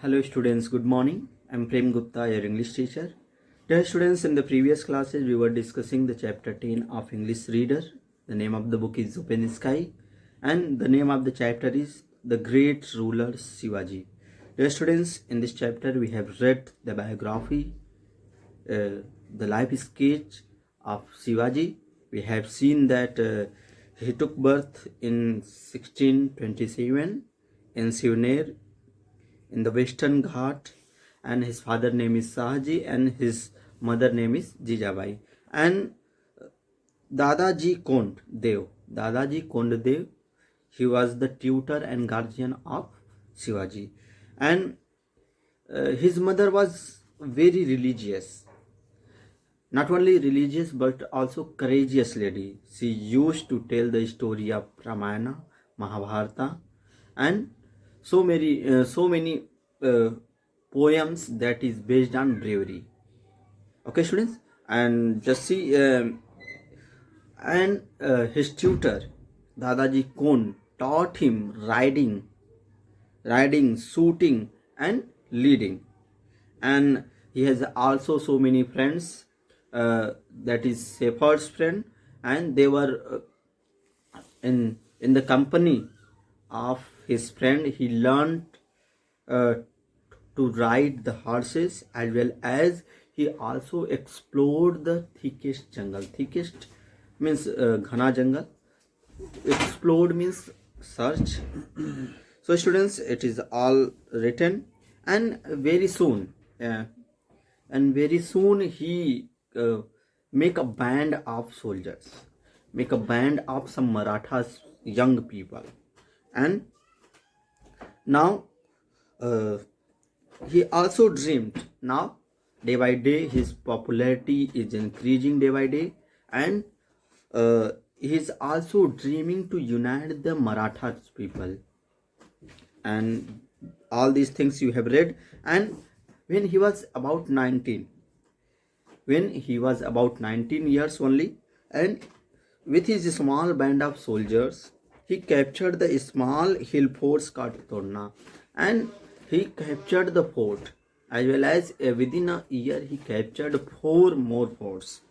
Hello students, good morning. I'm Prem Gupta, your English teacher. Dear students, in the previous classes we were discussing the chapter 10 of English Reader. The name of the book is Open Sky and the name of the chapter is The Great Ruler Shivaji. Dear students, in this chapter we have read the biography, the life sketch of Shivaji. We have seen that he took birth in 1627 in Sivner in the Western Ghat, and his father name is Sahaji and his mother name is Jijabai. And Dadaji Kond Dev, he was the tutor and guardian of Shivaji. And his mother was very religious, not only religious but also courageous lady. She used to tell the story of Ramayana, Mahabharata, and so many uh, poems that is based on bravery. Okay, students, and just see, and his tutor Dadaji Kon taught him riding, shooting, and leading. And he has also so many friends, that is Shepherd's friend, and they were in the company of his friend. He learned uh, to ride the horses, as well as he also explored the thickest jungle. Thickest means ghana jungle. Explored means search. So students, it is all written, and very soon he make a band of soldiers, make a band of some Marathas young people. And now uh, he also dreamed. Now day by day his popularity is increasing day by day, and he is also dreaming to unite the Marathas people. And all these things you have read. And when he was about 19 years only, and with his small band of soldiers, he captured the small hill fort Kattorna, and he captured the fort, as well as within a year he captured 4 more forts.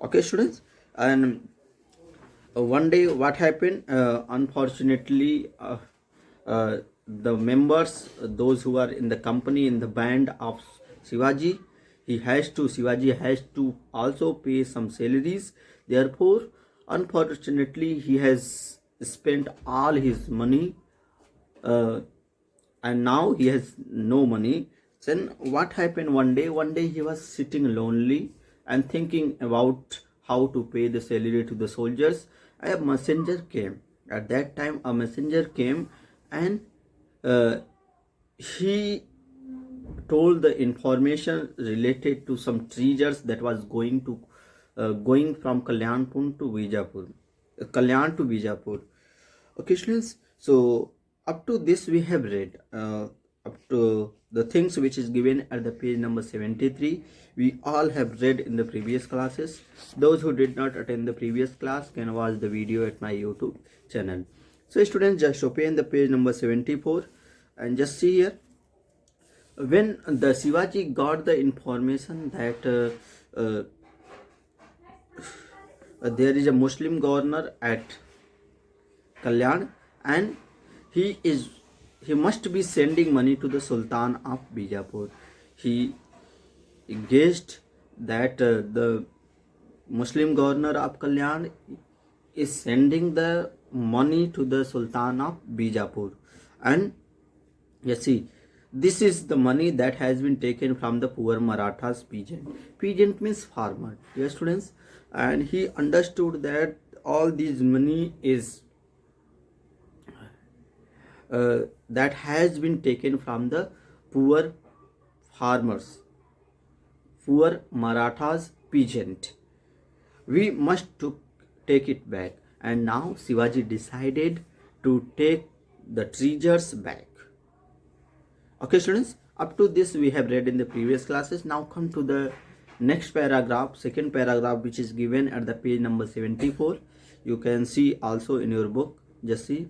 Okay, students, and one day what happened? Unfortunately, the members, those who are in the company, in the band of Shivaji, Shivaji has to also pay some salaries. Therefore, unfortunately, he has spent all his money, uh, and now he has no money. Then what happened? One day he was sitting lonely and thinking about how to pay the salary to the soldiers. A messenger came. At that time, a messenger came, and uh, he told the information related to some treasures that was going from Kalyan to Bijapur. Okay, students. So up to this we have read, up to the things which is given at the page number 73. We all have read in the previous classes. Those who did not attend the previous class can watch the video at my YouTube channel. So students, just open the page number 74 and just see here. When the Shivaji got the information that there is a Muslim governor at Kalyan, and he must be sending money to the Sultan of Bijapur. He guessed that the Muslim governor of Kalyan is sending the money to the Sultan of Bijapur. And you see, this is the money that has been taken from the poor Marathas peasant. Peasant means farmer, dear students. And he understood that all this money is that has been taken from the poor farmers, poor Marathas peasant. We must take it back. And now Shivaji decided to take the treasures back. Okay, students, up to this we have read in the previous classes. Now come to the next paragraph, second paragraph, which is given at the page number 74. You can see also in your book. Just see.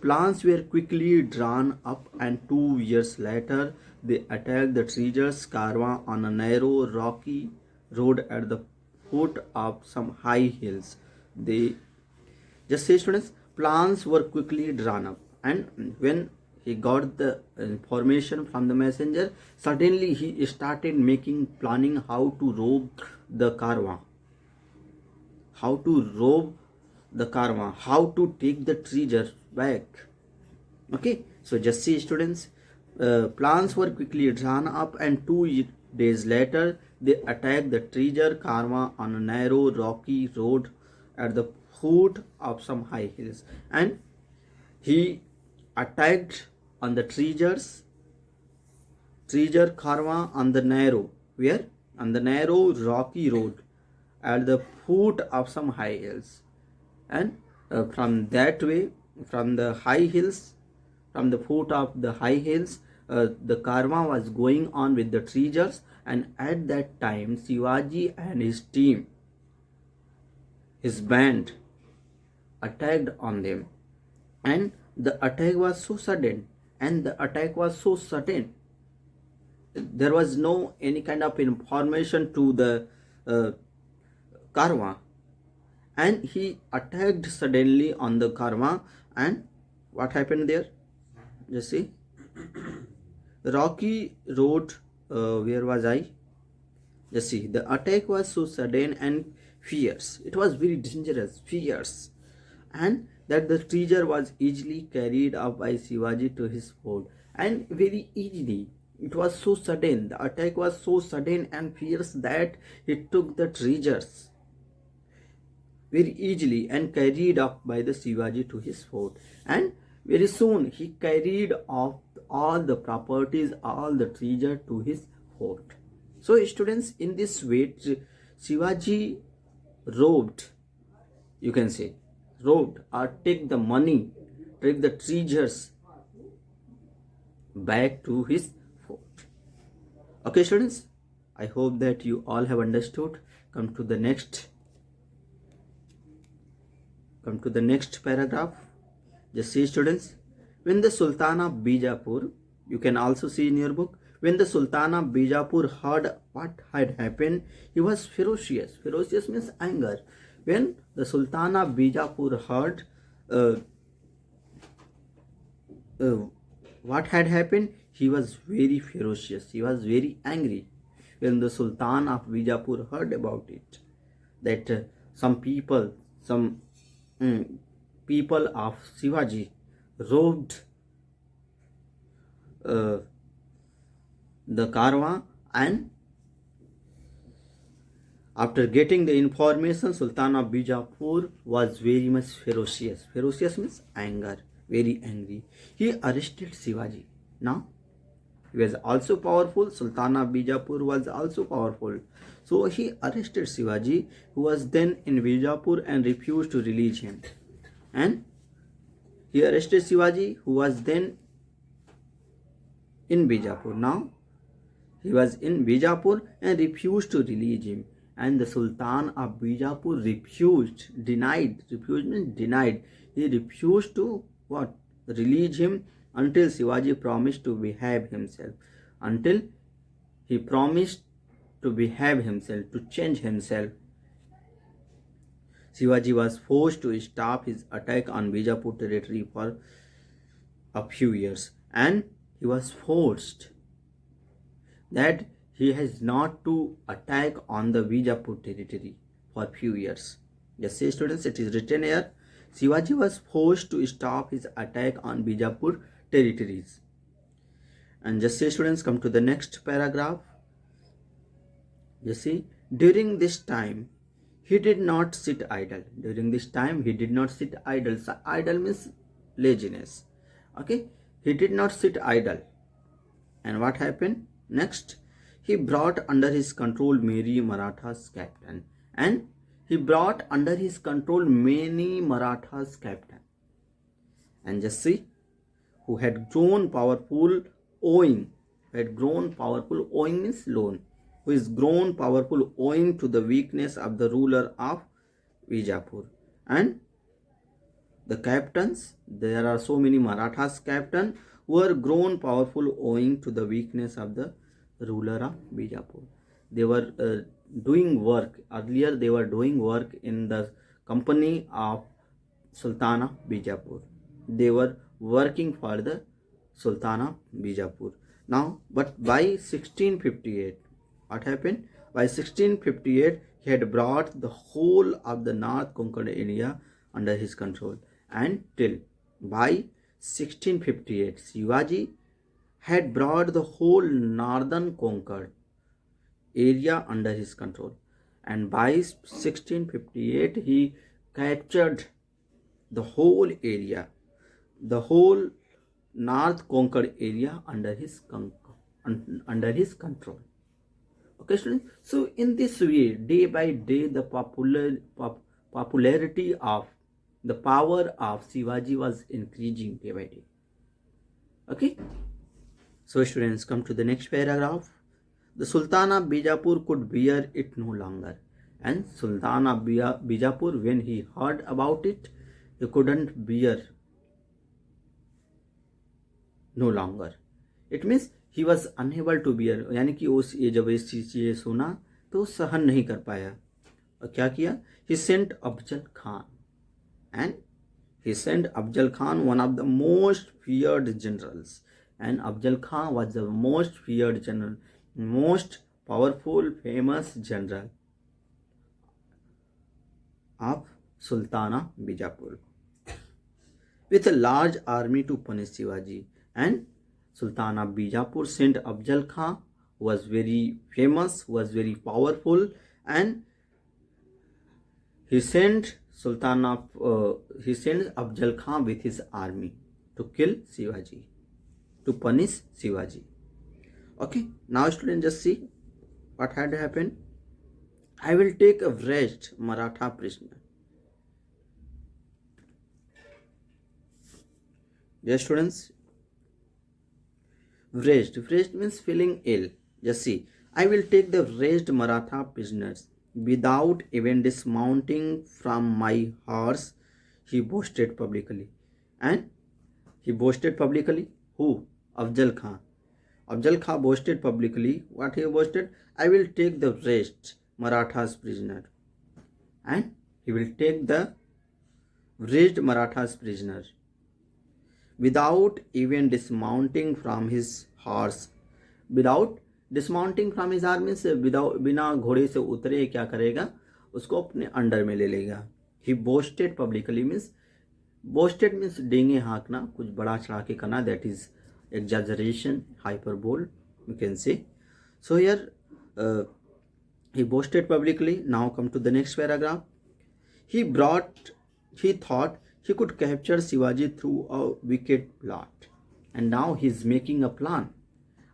plans were quickly drawn up, and 2 years later they attacked the treasures caravan on a narrow, rocky road at the foot of some high hills. They just say, students, plans were quickly drawn up, and when he got the information from the messenger, suddenly he started making planning how to rob the caravan, how to take the treasure back. Okay, so just see, students, plans were quickly drawn up, and 2 days later they attacked the treasure caravan on a narrow, rocky road at the foot of some high hills. And he attacked on the treasure caravan on the narrow, where on the narrow, rocky road at the foot of some high hills. And from that way, from the high hills, from the foot of the high hills, the caravan was going on with the treasures. And at that time, Shivaji and his team, his band, attacked on them. And the attack was so sudden, there was no any kind of information to the caravan, and he attacked suddenly on the caravan. And what happened there? Just see, rocky road, where was I? Just see, the attack was so sudden and fierce, it was very dangerous, fierce, and that the treasure was easily carried up by Shivaji to his fort. And very easily, it was so sudden, the attack was so sudden and fierce that he took the treasures very easily and carried up by the Shivaji to his fort. And very soon he carried off all the properties, all the treasure to his fort. So students, in this way, Shivaji robbed, you can say, robbed or take the money, take the treasures back to his fort. Okay, students, I hope that you all have understood. Come to the next paragraph. Just see, students, when the Sultan of Bijapur, you can also see in your book, when the Sultan of Bijapur heard what had happened, he was ferocious. Ferocious means anger. When the Sultan of Bijapur heard what had happened, he was very ferocious. He was very angry. When the Sultan of Bijapur heard about it, that some people of Shivaji robbed the caravan, and after getting the information, Sultan of Bijapur was very much ferocious. Ferocious means anger, very angry. He arrested Shivaji. Now, he was also powerful. Sultan of Bijapur was also powerful. So he arrested Shivaji, who was then in Bijapur, and refused to release him. And he arrested Shivaji, who was then in Bijapur. Now, he was in Bijapur and refused to release him. And the Sultan of Bijapur denied. He refused to what? Release him until Shivaji promised to behave himself. Until he promised to behave himself, to change himself. Shivaji was forced to stop his attack on Bijapur territory for a few years. And he was forced that he has not to attack on the Bijapur territory for few years. Just say, students, it is written here, Shivaji was forced to stop his attack on Bijapur territories. And just say, students, come to the next paragraph. Just see, during this time, he did not sit idle. So idle means laziness. Okay, he did not sit idle. And what happened next? He brought under his control many Marathas captain. And he brought under his control many Marathas captain. And just see, who had grown powerful owing means loan. Who is grown powerful owing to the weakness of the ruler of Bijapur. And The captains, there are so many Marathas captain were grown powerful owing to the weakness of the ruler of Bijapur. They were doing work, earlier they were doing work in the company of Sultan of Bijapur. They were working for the Sultan of Bijapur. Now, but by 1658, what happened? By 1658, he had brought the whole of the North conquered area under his control. And till by 1658, Shivaji had brought the whole northern conquered area under his control. And by 1658, he captured the whole area, the whole north conquered area under his control. Okay, students. So in this way, day by day, the popularity of the power of Shivaji was increasing day by day. Okay. So students, come to the next paragraph. The Sultan of Bijapur could bear it no longer, and Sultan of Bijapur, when he heard about it, he couldn't bear no longer. It means he was unable to bear, यानी कि उस ये जब इस चीज़ ये सुना तो सहन नहीं कर पाया और क्या किया? He sent Afzal Khan, and he sent Afzal Khan, one of the most feared generals, and Afzal Khan was the most feared general, most powerful, famous general of Sultan of Bijapur, with a large army to punish Shivaji. And Sultan of Bijapur sent Afzal Khan, who was very famous, was very powerful, and he sent Afzal Khan with his army to kill Shivaji, to punish Shivaji. Okay, now students, just see what had happened. I will take a wretched Maratha prisoner. Dear students, wretched means feeling ill. Just see, I will take the wretched Maratha prisoners without even dismounting from my horse, he boasted publicly. And he boasted publicly. Who? Afzal Khan. Afzal Khan boasted publicly. What he boasted? I will take the wretched Marathas prisoner. And he will take the wretched Marathas prisoner without even dismounting from his horse. Without dismounting from his horse means without, बिना घोड़े से उतरे क्या करेगा? उसको अपने under में ले लेगा. He boasted publicly means, boasted means डेंगे हाँकना, कुछ बड़ा चढ़ा के करना. That is exaggeration, hyperbole, you can say. So here he boasted publicly. Now come to the next paragraph. He thought he could capture Shivaji through a wicked plot, and now he is making a plan.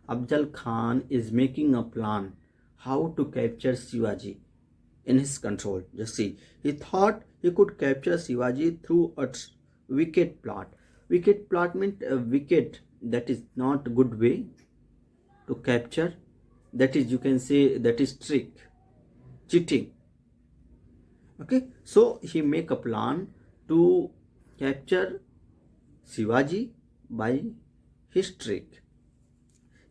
Afzal Khan is making a plan how to capture Shivaji in his control. Just see, he thought he could capture Shivaji through a wicked plot. Wicked plot means wicked, that is not a good way to capture. That is, you can say, that is trick, cheating. Okay, so he make a plan to capture Shivaji by his trick.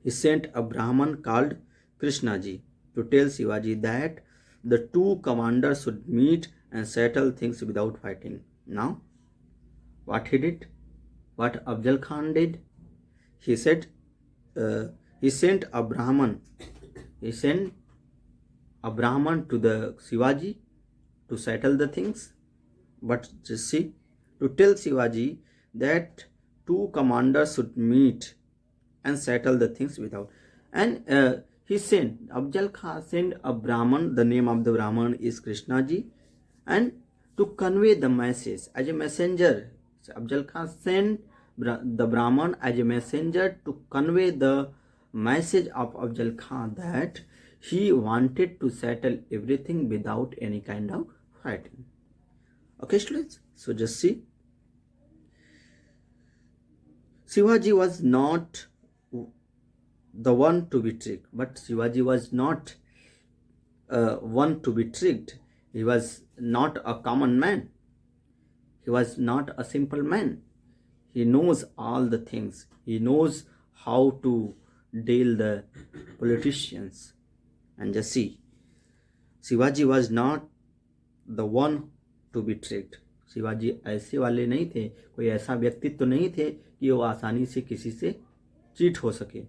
He sent a Brahman called Krishnaji to tell Shivaji that the two commanders should meet and settle things without fighting. Now, what he did? What Afzal Khan did? He said, he sent a Brahman. He sent a Brahman to the Shivaji to settle the things. But just see, to tell Shivaji that two commanders should meet and settle the things without. And he sent, Afzal Khan sent a Brahman, the name of the Brahman is Krishnaji, and to convey the message as a messenger. So Afzal Khan sent the Brahman as a messenger to convey the message of Afzal Khan that he wanted to settle everything without any kind of fighting. Okay, students, so just see, Shivaji was not the one to be tricked, but Shivaji was not one to be tricked. He was not a common man. He was not a simple man. He knows all the things. He knows how to deal the politicians. And just see, Shivaji was not the one to be tricked. Shivaji ऐसे वाले नहीं थे, कोई ऐसा व्यक्तित्व नहीं थे कि वो आसानी से किसी से चीट हो सके.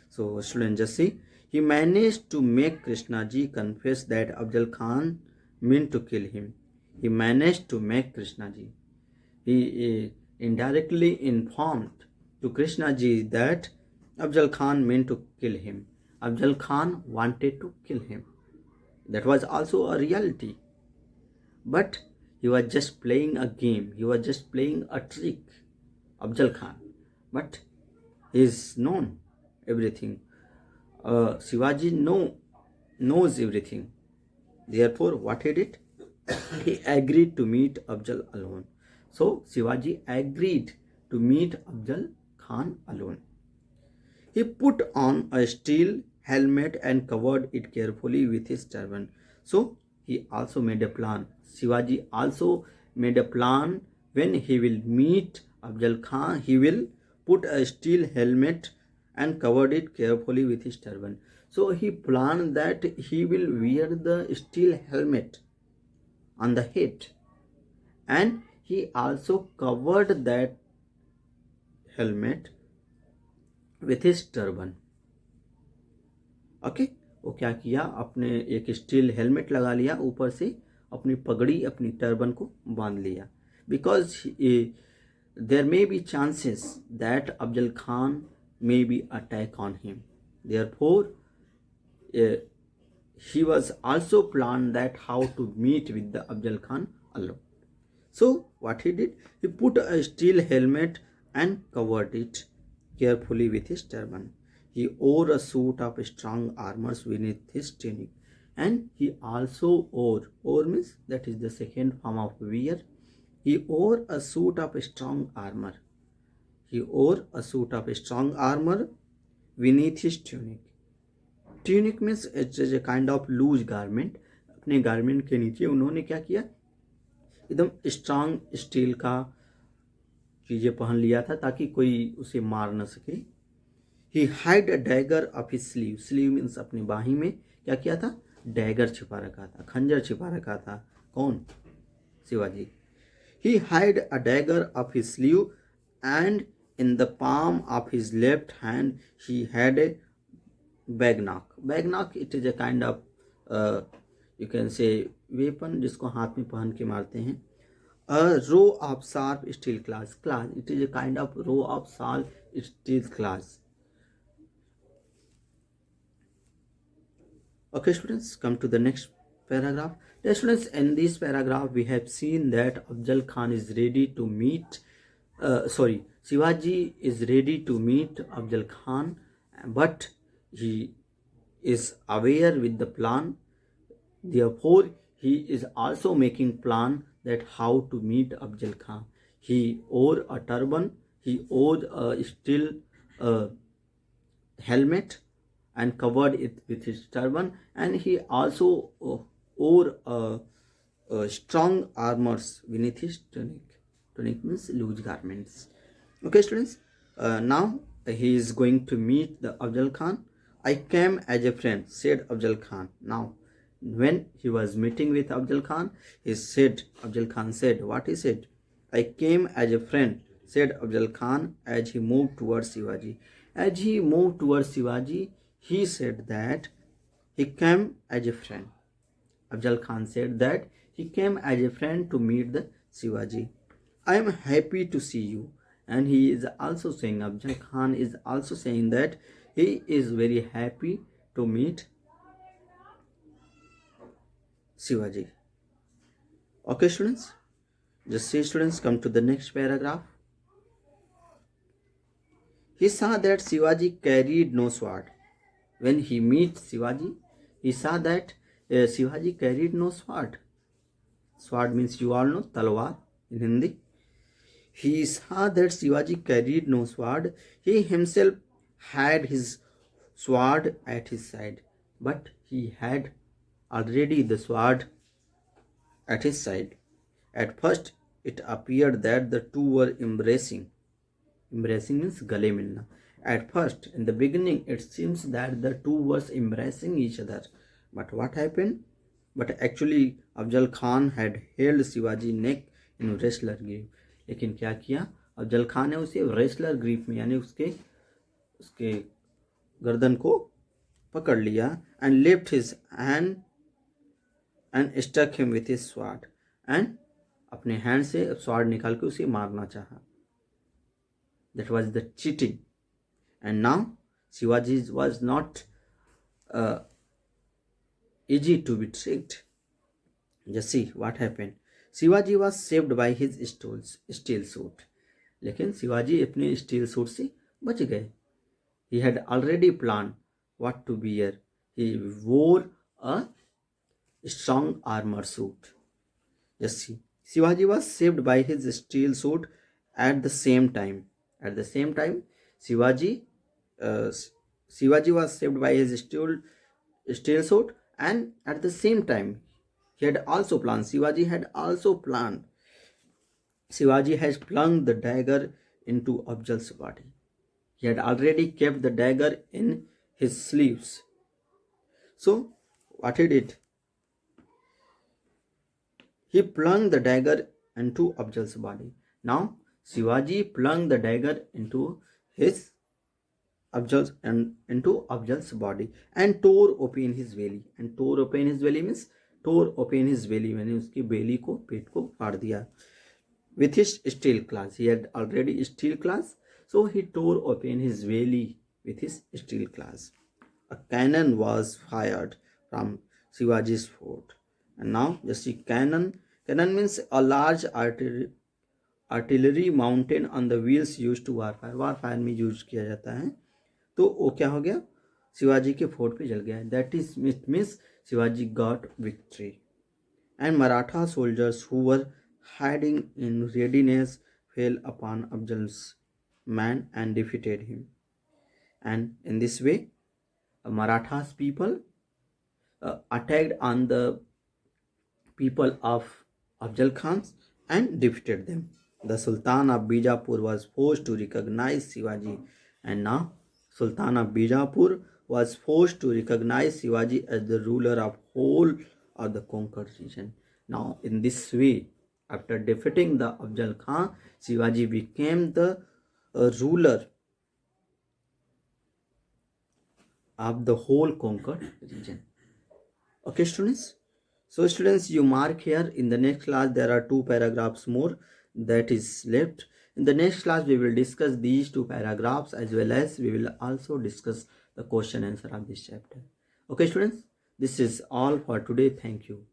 So student, just see, he managed to make Krishnaji confess that Afzal Khan meant to kill him. He managed to make Krishnaji. He indirectly informed to Krishnaji that Afzal Khan meant to kill him. Afzal Khan wanted to kill him. That was also a reality. But he was just playing a game. He was just playing a trick. Afzal Khan. But he is known everything. Shivaji knows everything. Therefore, what he did? He agreed to meet Afzal alone. So, Shivaji agreed to meet Afzal Khan alone. He put on a steel helmet and covered it carefully with his turban. So, he also made a plan. Shivaji also made a plan. When he will meet Afzal Khan, he will put a steel helmet and covered it carefully with his turban. So he planned that he will wear the steel helmet on the head, and he also covered that helmet with his turban. Okay, वो क्या किया, अपने एक steel helmet लगा लिया, ऊपर से अपनी पगड़ी अपनी टर्बन को बांध लिया. Because there may be chances that Afzal Khan may be attack on him. Therefore, he was also planned that how to meet with the Afzal Khan alone. So what he did, he put a steel helmet and covered it carefully with his turban. He wore a suit of strong armor beneath his tunic, and he also wore means that is the second form of wear. He wore a suit of strong armor. He wore a suit of strong armor beneath his tunic. Tunic means it's a kind of loose garment. अपने garment के नीचे उन्होंने क्या किया, एकदम strong steel का चीजें पहन लिया था ताकि कोई उसे मार न सके. He had a dagger of his sleeve. Sleeve means अपनी बाही में क्या किया था, डैगर छिपा रखा था, खंजर छिपा रखा था. कौन? Shivaji. He had a dagger of his sleeve, and in the palm of his left hand he had a bagnak. Bagnak, it is a kind of you can say weapon जिसको हाथ में पहन के मारते हैं. A row of sharp steel claws. It is a kind of row of sharp steel claws. Okay students, come to the next paragraph. Dear students, in this paragraph we have seen that Afzal Khan is ready to meet Shivaji is ready to meet Afzal Khan, but he is aware with the plan. Therefore, he is also making plan that how to meet Afzal Khan. He wore a turban, he wore a steel helmet and covered it with his turban, and he also wore a strong armors beneath his tunic. Tunic means loose garments. Okay students, now he is going to meet the Afzal Khan. I came as a friend, said Afzal Khan. Now when he was meeting with Afzal Khan, Afzal Khan said, what he said? I came as a friend, said Afzal Khan as he moved towards Shivaji. As he moved towards Shivaji, he said that he came as a friend. Afzal Khan said that he came as a friend to meet the Shivaji. I am happy to see you. And he is also saying, Afzal Khan is also saying that he is very happy to meet Shivaji. Okay students, just see students, come to the next paragraph. He saw that Shivaji carried no sword. When he meets Shivaji, he saw that Shivaji carried no sword. Sword means you all know, talwar in Hindi. He saw that Shivaji carried no sword. He himself had his sword at his side, but he had already the sword at his side. At first, it appeared that the two were embracing. Embracing means gale milna. At first, in the beginning, it seems that the two was embracing each other. But what happened? But actually, Afzal Khan had held Shivaji neck in wrestler grip. लेकिन क्या किया? अफजल खान ने उसे wrestler grip में यानी उसके उसके गर्दन को पकड़ लिया and left his hand and struck him with his sword and अपने हैंड से स्वॉर्ड निकाल के उसे मारना चाहा. That was the cheating. And now Shivaji was not easy to be tricked. Just see what happened. Shivaji was saved by his steel suit. लेकिन शिवाजी अपने steel suit से बच गए. He had already planned what to wear. He wore a strong armor suit. Just see. Shivaji was saved by his steel suit at the same time. At the same time, Shivaji was saved by his steel suit, and at the same time, he had also planned. Shivaji had also planned. Shivaji has plunged the dagger into Afzal's body. He had already kept the dagger in his sleeves. So, what he did? He plunged the dagger into Afzal's body. Now, Shivaji plunged the dagger into Afzal's body and tore open his belly. And tore open his belly means tore open his belly. मैंने उसकी बेली को पेट को फाड़ दिया. With his steel claws, he had already steel claws, so he tore open his belly with his steel claws. A cannon was fired from Shivaji's fort. And now just see cannon. Cannon means a large artillery mounted on the wheels used to warfare. Warfare में use किया जाता है. तो वो क्या हो गया? शिवाजी के फोर्ट पे जल गया. That is means Shivaji got victory. And Maratha soldiers who were hiding in readiness fell upon Afzal's man and defeated him. And in this way, Marathas people attacked on the people of Afzal Khan and defeated them. The Sultan of Bijapur was forced to recognize Shivaji, and now Sultan of Bijapur was forced to recognize Shivaji as the ruler of whole of the conquered region. Now, in this way, after defeating the Afzal Khan, Shivaji became the ruler of the whole conquered region. Okay, students? So, students, you mark here. In the next class, there are 2 paragraphs more that is left. In the next class, we will discuss these 2 paragraphs as well as we will also discuss the question answer of this chapter. Okay, students? This is all for today. Thank you.